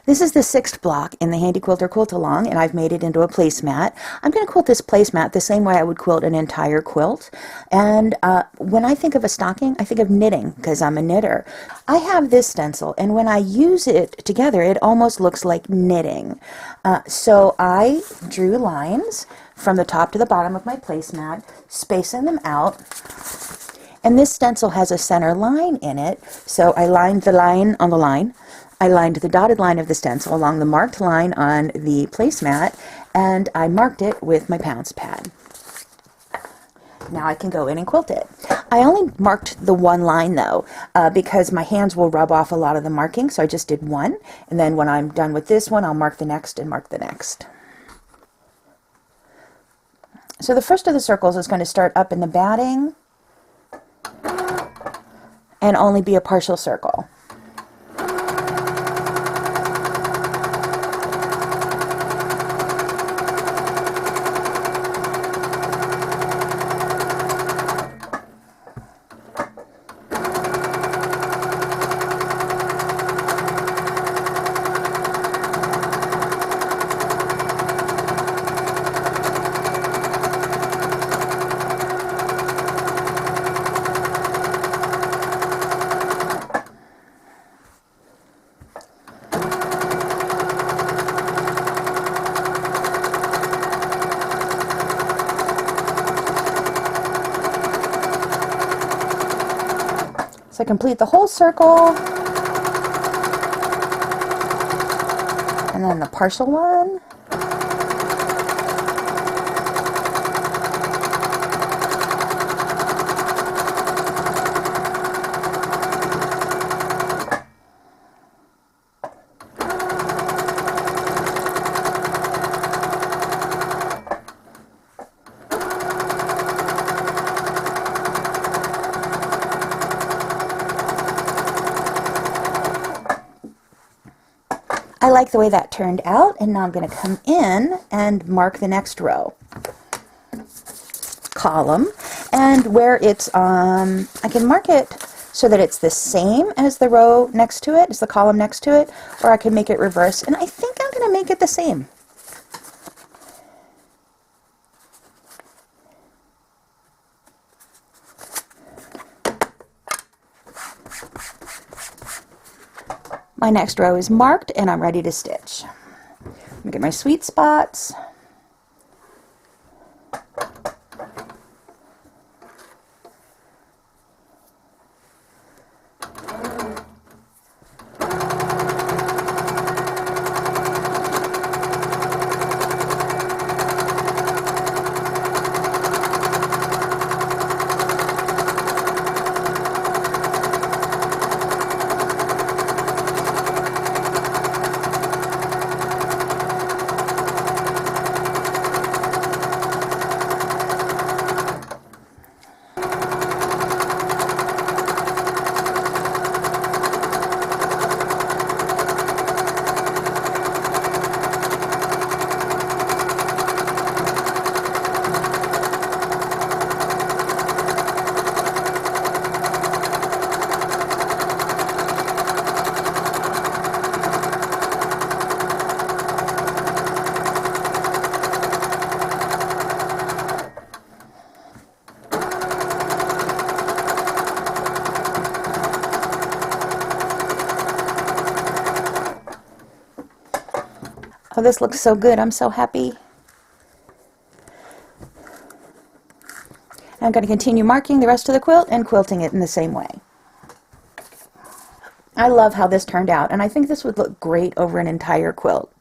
This is the sixth block in the Handi Quilter quilt-along, and I've made it into a placemat. I'm going to quilt this placemat the same way I would quilt an entire quilt. And when I think of a stocking, I think of knitting, because I'm a knitter. I have this stencil, and when I use it together, it almost looks like knitting. So I drew lines from the top to the bottom of my placemat, spacing them out. And this stencil has a center line in it, so I lined the line on the line. I lined the dotted line of the stencil along the marked line on the placemat, and I marked it with my pounce pad. Now I can go in and quilt it. I only marked the one line though, because my hands will rub off a lot of the marking, so I just did one, and then when I'm done with this one, I'll mark the next and mark the next. So the first of the circles is going to start up in the batting and only be a partial circle. So I complete the whole circle, and then the partial one. I like the way that turned out, and now I'm going to come in and mark the next row. Column, and where it's, I can mark it so that it's the same as the row next to it, as the column next to it, or I can make it reverse, and I think I'm going to make it the same. My next row is marked, and I'm ready to stitch. I'm going to get my sweet spots. Oh, this looks so good. I'm so happy. I'm going to continue marking the rest of the quilt and quilting it in the same way. I love how this turned out, and I think this would look great over an entire quilt.